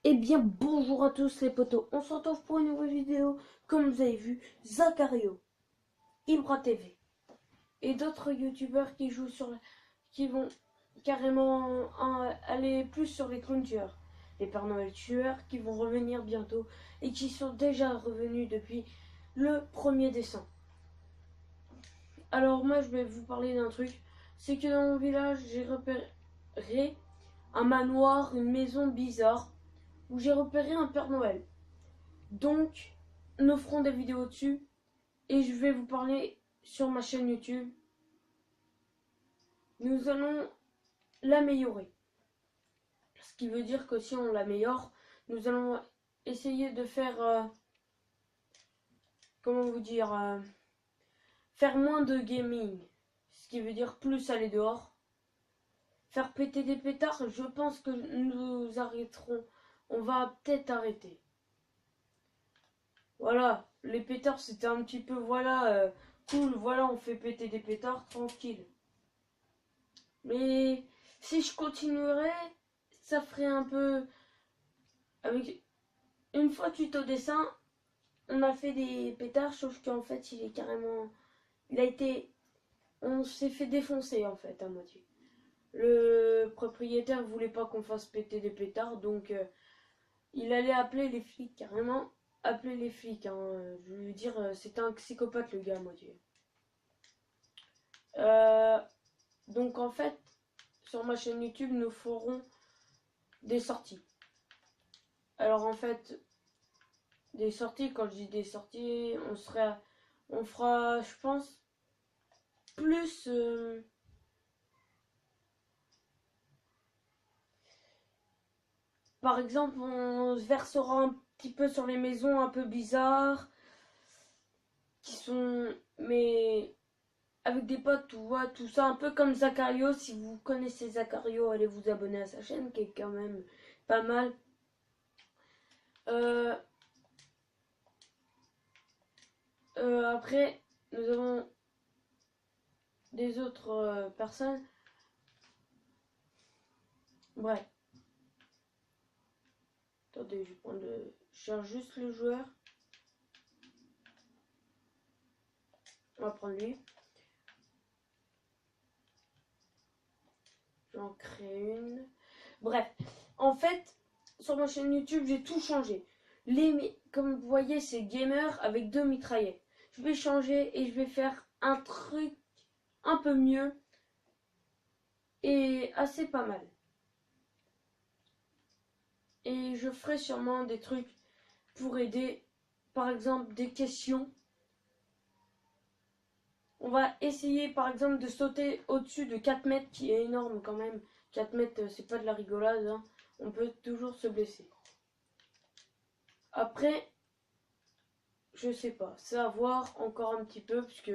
Eh bien, bonjour à tous les potos, on se retrouve pour une nouvelle vidéo. Comme vous avez vu, Zachario, Ibra TV et d'autres youtubeurs qui jouent qui vont carrément aller plus sur les clowns tueurs, les Père Noël tueurs qui vont revenir bientôt et qui sont déjà revenus depuis le 1er décembre. Alors moi je vais vous parler d'un truc, c'est que dans mon village j'ai repéré un manoir, une maison bizarre où j'ai repéré un Père Noël. Donc, nous ferons des vidéos dessus et je vais vous parler sur ma chaîne YouTube. Nous allons l'améliorer. Ce qui veut dire que si on l'améliore, nous allons essayer de faire, comment vous dire, faire moins de gaming. Ce qui veut dire plus aller dehors. Faire péter des pétards, je pense que nous arrêterons. On va peut-être arrêter. Voilà, les pétards c'était un petit peu, voilà, cool, voilà, on fait péter des pétards, tranquille. Mais si je continuerais, ça ferait un peu... Avec une fois tuto dessin, on a fait des pétards, sauf qu'en fait il est carrément... Il a été... On s'est fait défoncer en fait à moitié. Le propriétaire voulait pas qu'on fasse péter des pétards, donc il allait appeler les flics, carrément. Appeler les flics, hein. Je veux dire, c'était un psychopathe le gars à moitié. Euh, donc en fait, sur ma chaîne YouTube, nous ferons des sorties. Alors en fait, des sorties, quand je dis des sorties, on fera, je pense, plus, par exemple, on se versera un petit peu sur les maisons un peu bizarres, qui sont, mais avec des potes, tu vois, tout ça, un peu comme Zachario. Si vous connaissez Zachario, allez vous abonner à sa chaîne, qui est quand même pas mal. Euh, Après, nous avons des autres personnes. Bref. Attendez, je vais prendre le... Je cherche juste le joueur. On va prendre lui. J'en crée une. Bref. En fait, sur ma chaîne YouTube, j'ai tout changé. Comme vous voyez, c'est gamer avec 2 mitraillettes. Je vais changer et je vais faire un truc un peu mieux et assez pas mal. Et je ferai sûrement des trucs pour aider, par exemple, des questions. On va essayer, par exemple, de sauter au-dessus de 4 mètres, qui est énorme quand même. 4 mètres, c'est pas de la rigolade, hein. On peut toujours se blesser. Après, je sais pas, c'est à voir encore un petit peu, puisque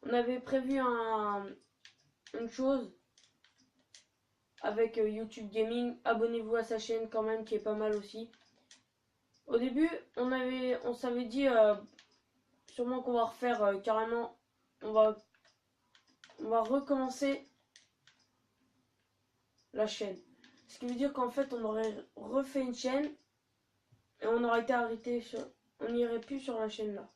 on avait prévu une chose avec YouTube Gaming. Abonnez-vous à sa chaîne quand même, qui est pas mal aussi. Au début, on s'avait dit sûrement qu'on va refaire carrément, on va, on va recommencer la chaîne. Ce qui veut dire qu'en fait, on aurait refait une chaîne et on aurait été arrêté sur, on n'irait plus sur la chaîne là.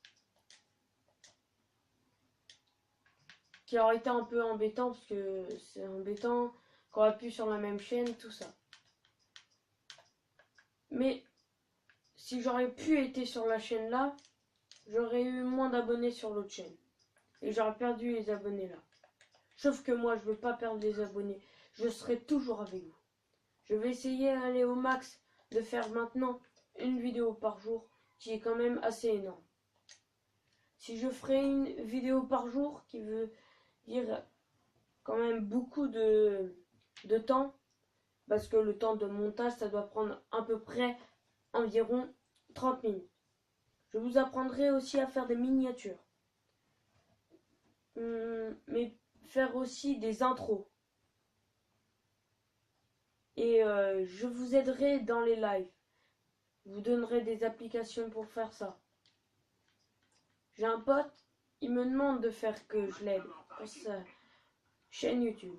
Qui aurait été un peu embêtant parce que c'est embêtant qu'on aurait pu sur la même chaîne, tout ça. Mais si j'aurais pu être sur la chaîne là, j'aurais eu moins d'abonnés sur l'autre chaîne. Et j'aurais perdu les abonnés là. Sauf que moi, je veux pas perdre les abonnés. Je serai toujours avec vous. Je vais essayer d'aller au max, de faire maintenant une vidéo par jour, qui est quand même assez énorme. Si je ferai une vidéo par jour, qui veut dire quand même beaucoup de temps, parce que le temps de montage, ça doit prendre à peu près environ 30 minutes. Je vous apprendrai aussi à faire des miniatures. Mais faire aussi des intros. Et je vous aiderai dans les lives. Je vous donnerai des applications pour faire ça. J'ai un pote, il me demande de faire que je l'aide pour sa chaîne YouTube.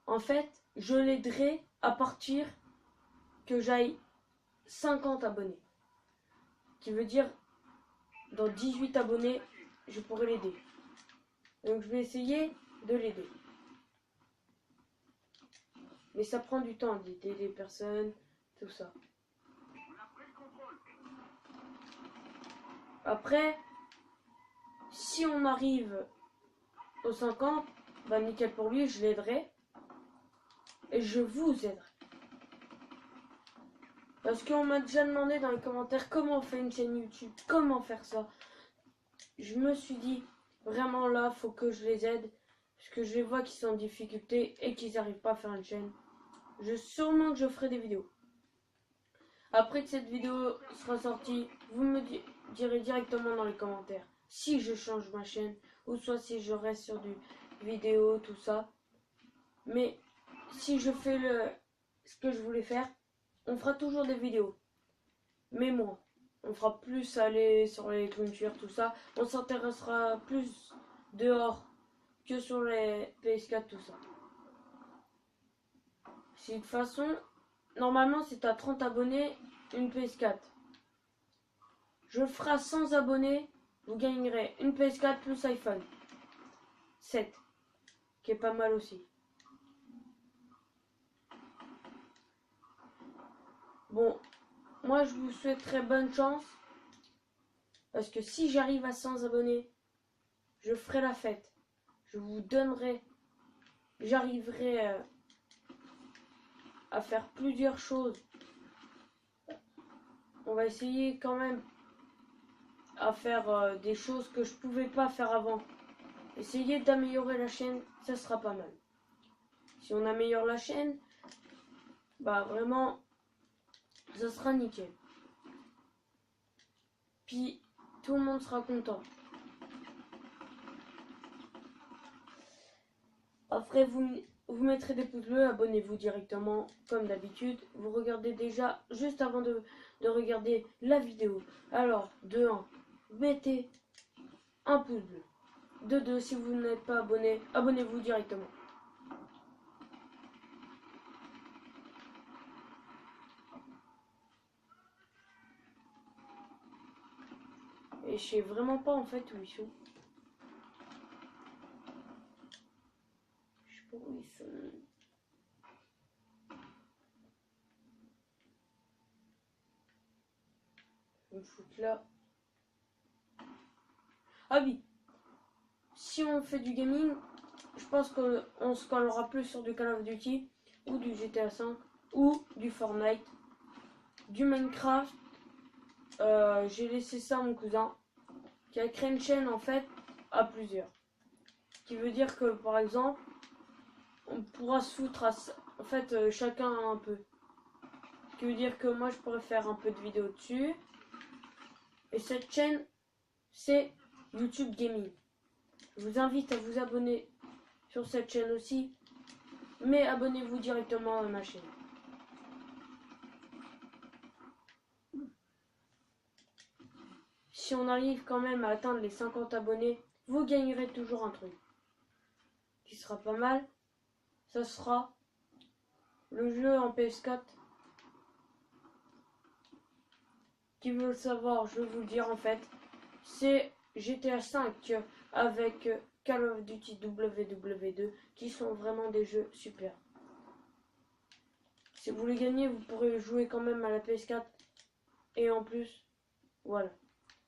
En fait, je l'aiderai à partir que j'aille 50 abonnés. Qui veut dire, dans 18 abonnés, je pourrai l'aider. Donc je vais essayer de l'aider. Mais ça prend du temps d'aider des personnes, tout ça. Après, si on arrive aux 50, bah nickel pour lui, je l'aiderai. Et je vous aiderai. Parce qu'on m'a déjà demandé dans les commentaires comment on fait une chaîne YouTube, comment faire ça. Je me suis dit, vraiment là, faut que je les aide. Parce que je vois qu'ils sont en difficulté et qu'ils n'arrivent pas à faire une chaîne. Sûrement que je ferai des vidéos. Après que cette vidéo sera sortie, vous me direz directement dans les commentaires si je change ma chaîne ou soit si je reste sur du vidéo, tout ça. Mais si je fais ce que je voulais faire, on fera toujours des vidéos. Mais moins. On fera plus aller sur les clôtures, tout ça. On s'intéressera plus dehors que sur les PS4, tout ça. Si de toute façon, normalement c'est à 30 abonnés, une PS4. Je le ferai à 100 abonnés, vous gagnerez une PS4 plus iPhone 7, qui est pas mal aussi. Bon, moi je vous souhaiterais bonne chance, parce que si j'arrive à 100 abonnés, je ferai la fête. Je vous donnerai, j'arriverai à faire plusieurs choses. On va essayer quand même à faire des choses que je pouvais pas faire avant. Essayer d'améliorer la chaîne, ça sera pas mal. Si on améliore la chaîne, bah vraiment, ça sera nickel. Puis tout le monde sera content. Après, vous mettrez des pouces bleus, abonnez-vous directement comme d'habitude. Vous regardez déjà juste avant de regarder la vidéo. Alors, de 1, mettez un pouce bleu. De 2, si vous n'êtes pas abonné, abonnez-vous directement. Et je sais vraiment pas en fait où ils sont. Je sais pas où ils sont. Je vais me foutre là. Ah oui. Si on fait du gaming, je pense qu'on se collera plus sur du Call of Duty ou du GTA 5 ou du Fortnite, du Minecraft. J'ai laissé ça à mon cousin qui a créé une chaîne en fait à plusieurs. Ce qui veut dire que par exemple, on pourra se foutre en fait chacun un peu. Ce qui veut dire que moi je pourrais faire un peu de vidéos dessus. Et cette chaîne, c'est YouTube Gaming. Je vous invite à vous abonner sur cette chaîne aussi. Mais abonnez-vous directement à ma chaîne. Si on arrive quand même à atteindre les 50 abonnés, vous gagnerez toujours un truc. Qui sera pas mal. Ça sera le jeu en PS4. Qui veut le savoir, je vais vous le dire en fait. C'est GTA 5 avec Call of Duty WW2 qui sont vraiment des jeux super. Si vous les gagnez, vous pourrez jouer quand même à la PS4. Et en plus, voilà.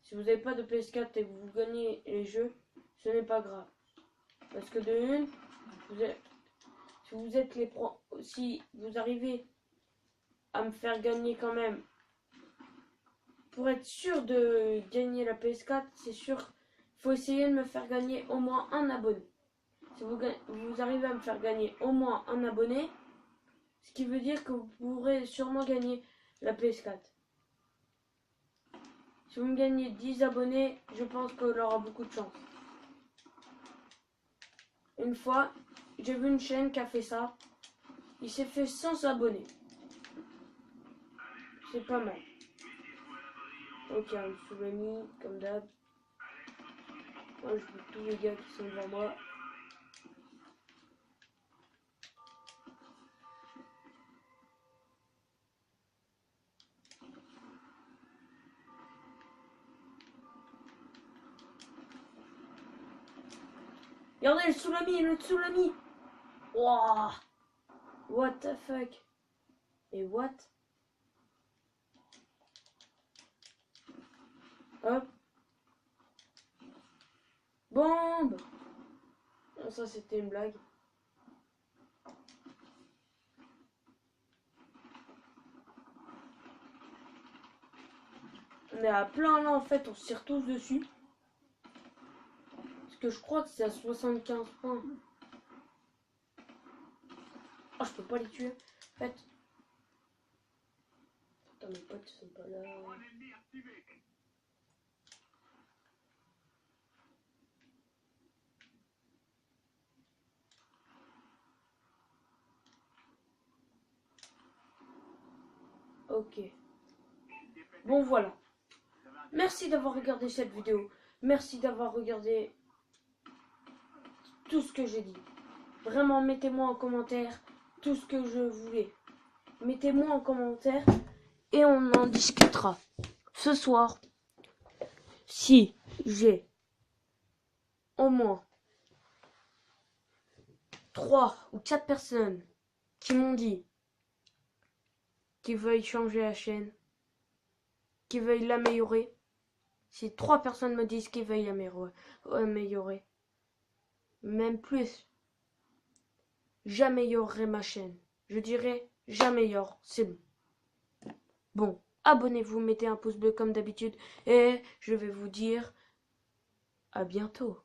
Si vous n'avez pas de PS4 et que vous gagnez les jeux, ce n'est pas grave. Parce que de une, si vous arrivez à me faire gagner quand même, pour être sûr de gagner la PS4, c'est sûr, il faut essayer de me faire gagner au moins un abonné. Si vous arrivez à me faire gagner au moins un abonné, ce qui veut dire que vous pourrez sûrement gagner la PS4. Si vous me gagnez 10 abonnés, je pense qu'on aura beaucoup de chance. Une fois, j'ai vu une chaîne qui a fait ça. Il s'est fait 100 abonnés. C'est pas mal. Ok, un souvenir, comme d'hab. Moi, je veux tous les gars qui sont devant moi. Regardez le tsunami. Wow. What the fuck? Et what? Hop. Bombe. Non, ça c'était une blague. On est à plein là en fait, on se tire tous dessus. Parce que je crois que c'est à 75 points. Oh, je peux pas les tuer. En fait. Attends, mes potes sont pas là. Ok. Bon voilà. Merci d'avoir regardé cette vidéo. Merci d'avoir regardé tout ce que j'ai dit. Vraiment, mettez-moi en commentaire tout ce que je voulais. Mettez-moi en commentaire et on en discutera. Ce soir, si j'ai au moins 3 ou 4 personnes qui m'ont dit qu'ils veuillent changer la chaîne, qu'ils veuillent l'améliorer, si 3 personnes me disent qu'ils veulent améliorer, même plus, j'améliorerai ma chaîne. Je dirais, j'améliore, c'est bon. Bon, abonnez-vous, mettez un pouce bleu comme d'habitude et je vais vous dire à bientôt.